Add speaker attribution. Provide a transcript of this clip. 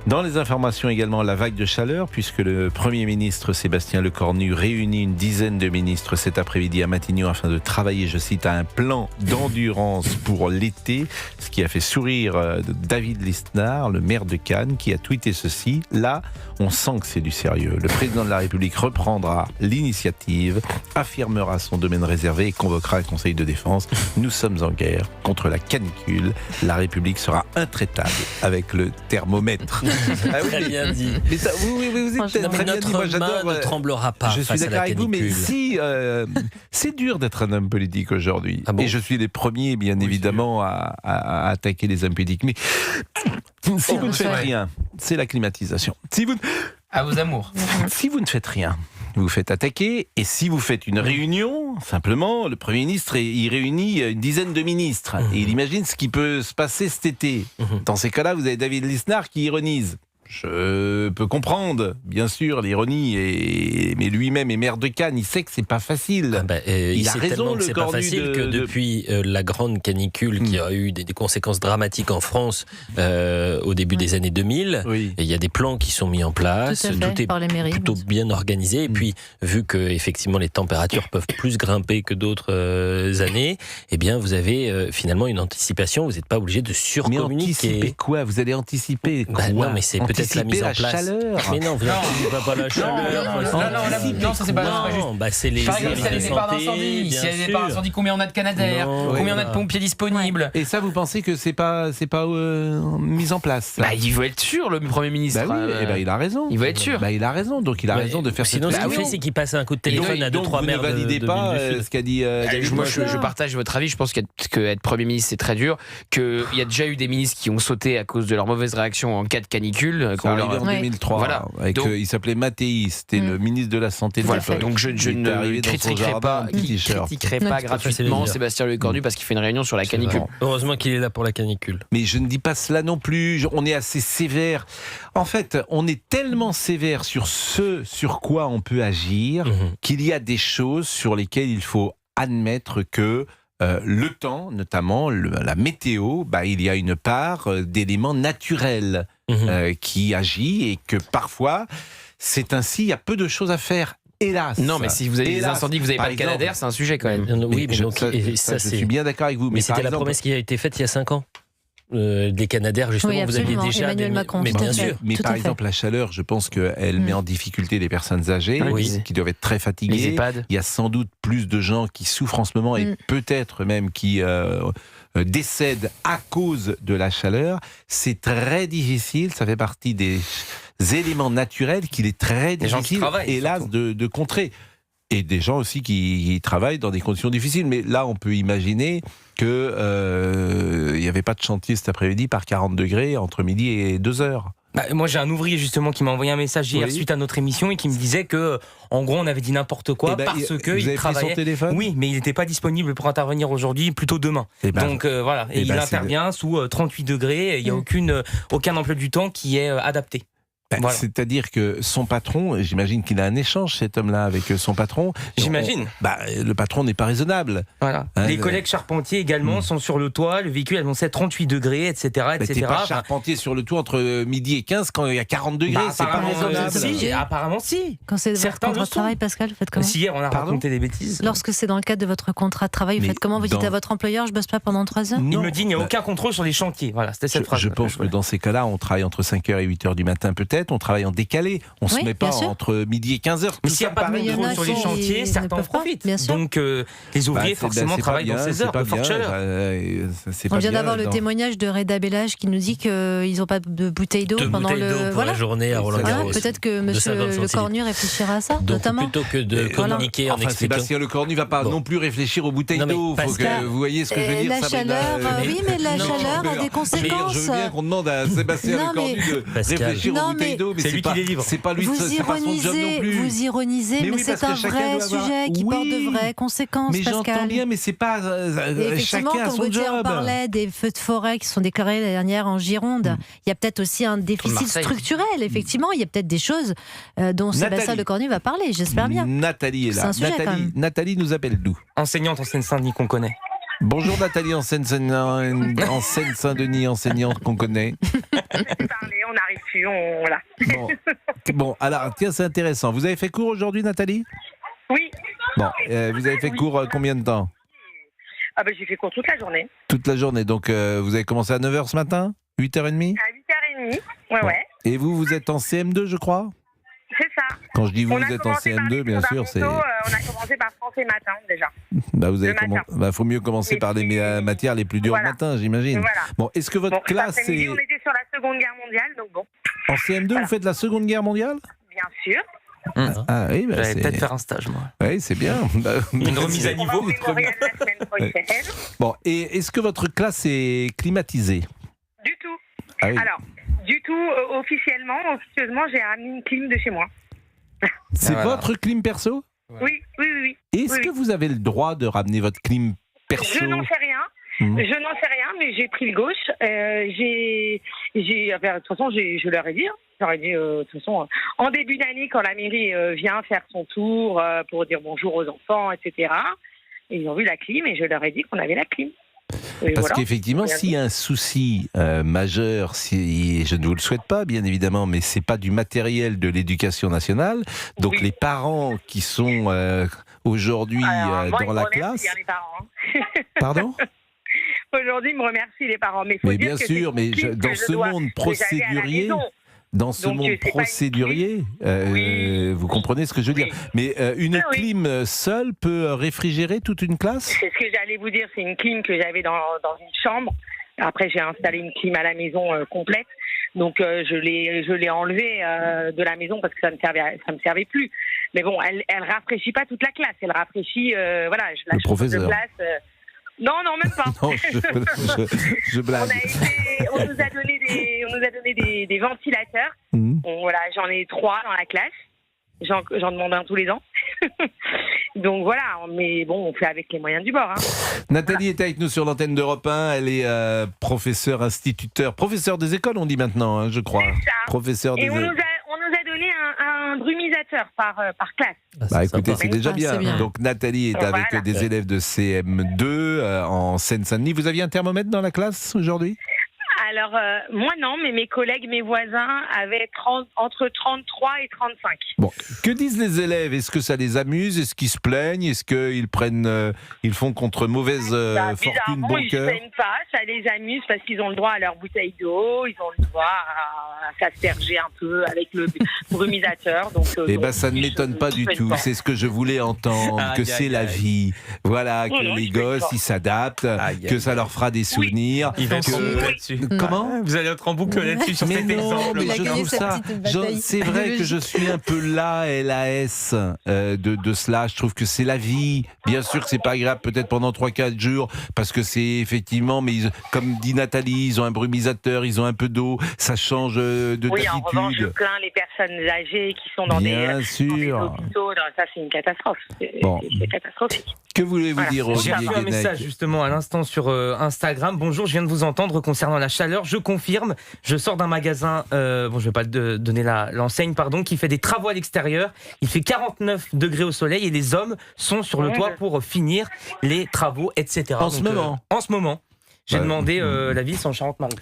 Speaker 1: Dans les informations également, la vague de chaleur, puisque le Premier ministre Sébastien Lecornu réunit une dizaine de ministres cet après-midi à Matignon afin de travailler, je cite, à un plan d'endurance pour l'été, ce qui a fait sourire David Lisnard, le maire de Cannes, qui a tweeté ceci. Là, on sent que c'est du sérieux. Le président de la République reprendra l'initiative, affirmera son domaine réservé et convoquera un conseil de défense. Nous sommes en guerre contre la canicule. La République sera intraitable avec le thermomètre.
Speaker 2: Ah oui, très bien dit.
Speaker 1: Mais ça, oui, vous êtes très bien dit. Moi, j'adore.
Speaker 2: Ne tremblera pas.
Speaker 1: Je suis d'accord avec vous, mais si c'est dur d'être un homme politique aujourd'hui.
Speaker 2: Ah bon?
Speaker 1: Et je suis les premiers, bien évidemment, à attaquer les hommes politiques. Mais si vous ne faites rien, c'est la climatisation.
Speaker 3: À vos amours.
Speaker 1: Si vous ne faites rien, vous vous faites attaquer, et si vous faites une réunion, simplement, le Premier ministre, il réunit une dizaine de ministres, et il imagine ce qui peut se passer cet été. Dans ces cas-là, vous avez David Lisnard qui ironise. Je peux comprendre, bien sûr, l'ironie, mais lui-même est maire de Cannes, il sait que c'est pas facile.
Speaker 2: Il a raison, c'est pas facile que depuis la grande canicule qui a eu des conséquences dramatiques en France au début des années 2000, et il y a des plans qui sont mis en place, tout est plutôt bien organisé, et puis vu que effectivement les températures peuvent plus grimper que d'autres années, eh bien vous avez finalement une anticipation, vous n'êtes pas obligé de surcommuniquer.
Speaker 1: Mais anticiper quoi? Vous allez anticiper quoi?
Speaker 2: Non, mais c'est peut-être la mise en place.
Speaker 1: Chaleur.
Speaker 2: Mais non, vous n'anticipez pas la chaleur.
Speaker 3: Non, ça c'est pas juste.
Speaker 2: C'est les
Speaker 3: par exemple, s'il y a des départs d'incendie, combien on a de Canadair, combien on a de pompiers disponibles.
Speaker 1: Et ça, vous pensez que c'est pas mis en place?
Speaker 3: Il veut être sûr, le Premier ministre.
Speaker 1: Il a raison.
Speaker 3: Il veut être sûr.
Speaker 1: Il a raison, donc il a raison de faire cette
Speaker 2: réunion. Sinon, ce qu'il
Speaker 1: réunion.
Speaker 2: fait, c'est qu'il passe un coup de téléphone à 2-3 maires.
Speaker 1: Vous ne validez pas ce qu'a dit.
Speaker 3: Moi, je partage votre avis. Je pense qu'être Premier ministre, c'est très dur. Qu'il y a déjà eu des ministres qui ont sauté à cause de leur mauvaise réaction en cas de canicule.
Speaker 1: C'est arrivé en 2003.
Speaker 3: Voilà.
Speaker 1: Il s'appelait Mattei, c'était le ministre de la Santé de l'époque.
Speaker 3: Donc je ne critiquerai pas gratuitement Sébastien Lecornu parce qu'il fait une réunion sur la canicule.
Speaker 2: Heureusement qu'il est là pour la canicule.
Speaker 1: Mais je ne dis pas cela non plus. On est assez sévère. En fait, on est tellement sévère sur ce sur quoi on peut agir qu'il y a des choses sur lesquelles il faut admettre que le temps, notamment la météo, il y a une part d'éléments naturels qui agit et que parfois, c'est ainsi, il y a peu de choses à faire. Hélas.
Speaker 3: Non, mais si vous avez des incendies, vous n'avez pas de Canadair, c'est un sujet quand même.
Speaker 2: Oui, mais
Speaker 1: je suis bien d'accord avec vous.
Speaker 2: Mais c'était la promesse qui a été faite il y a 5 ans. Des Canadair, justement, vous aviez déjà
Speaker 4: Emmanuel Macron,
Speaker 2: mais bien sûr.
Speaker 1: Mais par exemple, la chaleur, je pense qu'elle met en difficulté les personnes âgées qui doivent être très fatiguées. Il y a sans doute plus de gens qui souffrent en ce moment et peut-être même qui décèdent à cause de la chaleur. C'est très difficile, ça fait partie des éléments naturels qu'il est très difficile, hélas, de contrer. Et des gens aussi qui travaillent dans des conditions difficiles. Mais là, on peut imaginer qu'il n'y avait pas de chantier cet après-midi par 40 degrés entre midi et 2 heures.
Speaker 5: Moi j'ai un ouvrier justement qui m'a envoyé un message hier suite à notre émission et qui me disait que en gros on avait dit n'importe quoi parce que il travaillait. Son téléphone? Oui, mais il n'était pas disponible pour intervenir aujourd'hui, plutôt demain. Donc voilà, il intervient sous 38 degrés, il n'y a aucun emploi du temps qui est adapté. Voilà.
Speaker 1: C'est-à-dire que son patron, j'imagine qu'il a un échange, cet homme-là, avec son patron.
Speaker 5: J'imagine.
Speaker 1: Le patron n'est pas raisonnable.
Speaker 5: Voilà. Les collègues charpentiers également sont sur le toit, le véhicule annoncé à 38 degrés, etc.
Speaker 1: T'es pas charpentier sur le toit entre midi et 15 quand il y a 40 degrés, c'est pas raisonnable.
Speaker 5: Apparemment si.
Speaker 4: Quand c'est votre contrat de travail, Pascal, vous faites comment?
Speaker 5: Si hier on a raconté des bêtises.
Speaker 4: Lorsque c'est dans le cadre de votre contrat de travail, vous faites comment? Vous dites à votre employeur, je bosse pas pendant 3 heures?
Speaker 5: Il me dit, il n'y a aucun contrôle sur les chantiers. Voilà, c'était cette phrase.
Speaker 1: Je pense que dans ces cas-là, on travaille entre 5h et 8h du matin peut-être, on travaille en décalé. On se met pas entre midi et 15h.
Speaker 5: Mais s'il n'y a pas de contrôle sur les chantiers, certains en profitent. Donc les ouvriers forcément travaillent dans ces heures de forte chaleur.
Speaker 4: On vient d'avoir le témoignage de Reda Bellage qui nous dit qu'ils n'ont pas de bouteille d'eau pendant
Speaker 2: la journée à Roland-Garros.
Speaker 4: Peut-être que M. Lecornu réfléchira à ça,
Speaker 2: donc,
Speaker 4: notamment.
Speaker 2: Plutôt que de communiquer en expliquant.
Speaker 1: Sébastien Lecornu ne va pas non plus réfléchir aux bouteilles d'eau. Faut que vous voyez ce que je veux dire.
Speaker 4: La chaleur, oui, mais la chaleur a des conséquences.
Speaker 1: Je veux bien qu'on demande à Sébastien Lecornu de réfléchir aux bouteilles d'eau, mais c'est lui qui les livre. C'est pas lui, c'est pas son job non plus.
Speaker 4: Vous ironisez, mais c'est un vrai sujet qui porte de vraies conséquences, Pascal.
Speaker 1: Mais j'entends bien, mais c'est pas chacun a son job.
Speaker 4: On parlait des feux de forêt qui sont déclarés l'année dernière en Gironde. Il y a peut-être aussi un déficit structurel, effectivement. Il y a peut-être des choses dont Sébastien Lecornu va parler, j'espère bien.
Speaker 1: Nathalie est là. Nathalie nous appelle d'où?
Speaker 5: Enseignante en Seine-Saint-Denis qu'on connaît.
Speaker 1: Bonjour Nathalie en Seine-Saint-Denis, enseignante qu'on connaît.
Speaker 6: On n'arrive plus, voilà.
Speaker 1: Bon, alors tiens, c'est intéressant. Vous avez fait cours aujourd'hui, Nathalie ?
Speaker 6: Oui.
Speaker 1: Bon, vous avez fait cours combien de temps ?
Speaker 6: J'ai fait cours toute la journée.
Speaker 1: Toute la journée, donc vous avez commencé à 9h ce matin ? 8h30 ?
Speaker 6: À 8h30, ouais.
Speaker 1: Et vous êtes en CM2, je crois ?
Speaker 6: C'est ça.
Speaker 1: Quand je dis vous êtes en CM2, bien sûr, c'est...
Speaker 6: On a commencé par français matin, déjà.
Speaker 1: Faut mieux commencer par les matières les plus dures le matin, j'imagine.
Speaker 6: Voilà.
Speaker 1: Bon, est-ce que votre classe est...
Speaker 6: On était sur la Seconde Guerre mondiale, donc bon.
Speaker 1: En CM2, vous faites la Seconde Guerre mondiale ?
Speaker 6: Bien sûr.
Speaker 1: Ah oui,
Speaker 5: j'allais peut-être faire un stage, moi.
Speaker 1: Oui, c'est bien.
Speaker 5: Une remise à niveau.
Speaker 1: Bon, et est-ce que votre classe est climatisée ?
Speaker 6: Du tout.
Speaker 1: Ah oui.
Speaker 6: Alors, du tout, officieusement, j'ai ramené une clim de chez moi.
Speaker 1: C'est votre clim perso ?
Speaker 6: Oui.
Speaker 1: Est-ce que vous avez le droit de ramener votre clim perso ?
Speaker 6: Je n'en sais rien. Je n'en sais rien, mais j'ai pris le gauche. De toute façon, je leur ai dit. De toute façon, en début d'année, quand la mairie vient faire son tour pour dire bonjour aux enfants, etc., ils ont vu la clim et je leur ai dit qu'on avait la clim.
Speaker 1: Parce qu'effectivement, s'il y a un souci majeur, je ne vous le souhaite pas, bien évidemment, mais c'est pas du matériel de l'éducation nationale. Donc les parents qui sont aujourd'hui dans la classe...
Speaker 6: Les parents,
Speaker 1: Pardon ?
Speaker 6: Aujourd'hui, ils me remercient les parents. Mais
Speaker 1: bien sûr, mais dans ce monde procédurier... vous comprenez ce que je veux dire. Mais une clim seule peut réfrigérer toute une classe ?
Speaker 6: C'est ce que j'allais vous dire. C'est une clim que j'avais dans une chambre. Après, j'ai installé une clim à la maison complète. Donc, je l'ai enlevée de la maison parce que ça me servait plus. Mais bon, elle rafraîchit pas toute la classe. Elle rafraîchit,
Speaker 1: le professeur.
Speaker 6: Non, même pas.
Speaker 1: Non, je blague.
Speaker 6: On nous a donné des ventilateurs. J'en ai 3 dans la classe. J'en demande un tous les ans. Donc voilà, mais bon, on fait avec les moyens du bord.
Speaker 1: Nathalie est avec nous sur l'antenne d'Europe 1. Elle est professeure, professeur des écoles, on dit maintenant, je crois.
Speaker 6: C'est ça.
Speaker 1: Professeur des écoles.
Speaker 6: On nous a donné un brumisateur par classe.
Speaker 1: Écoutez, c'est déjà bien. Donc Nathalie est avec des élèves de CM2 en Seine-Saint-Denis. Vous aviez un thermomètre dans la classe aujourd'hui ?
Speaker 6: Alors, moi non, mais mes collègues, mes voisins avaient entre 33 et 35.
Speaker 1: Bon, que disent les élèves ? Est-ce que ça les amuse ? Est-ce qu'ils se plaignent ? Est-ce qu'ils ils font contre mauvaise fortune bon cœur ?
Speaker 6: Ils ne se plaignent pas, ça les amuse parce qu'ils ont le droit à leur bouteille d'eau, ils ont le droit à s'asperger un peu avec le brumisateur. Donc,
Speaker 1: ça ne m'étonne pas du tout. C'est ce que je voulais entendre, que c'est la vie. Voilà, que les gosses, ils s'adaptent, que ça leur fera des souvenirs.
Speaker 5: Ils vont là-dessus.
Speaker 1: Comment ?
Speaker 5: Vous allez être en boucle là-dessus sur cet exemple.
Speaker 1: Mais je trouve ça. C'est vrai que je suis un peu LAS de cela. Je trouve que c'est la vie. Bien sûr que c'est pas agréable peut-être pendant 3-4 jours parce que c'est effectivement, mais comme dit Nathalie, ils ont un brumisateur, ils ont un peu d'eau, ça change d'attitude.
Speaker 6: Oui, en revanche, je plains les personnes âgées qui sont dans des hôpitaux. Ça, c'est une catastrophe. C'est catastrophique.
Speaker 1: Que voulez-vous dire, Olivier
Speaker 5: J'ai reçu un message justement à l'instant sur Instagram. Bonjour, je viens de vous entendre concernant la chaleur. Je confirme, je sors d'un magasin, je ne vais pas donner l'enseigne, qui fait des travaux à l'extérieur. Il fait 49 degrés au soleil et les hommes sont sur le toit pour finir les travaux, etc.
Speaker 1: En ce moment.
Speaker 5: J'ai demandé l'avis en Charente-Maritime.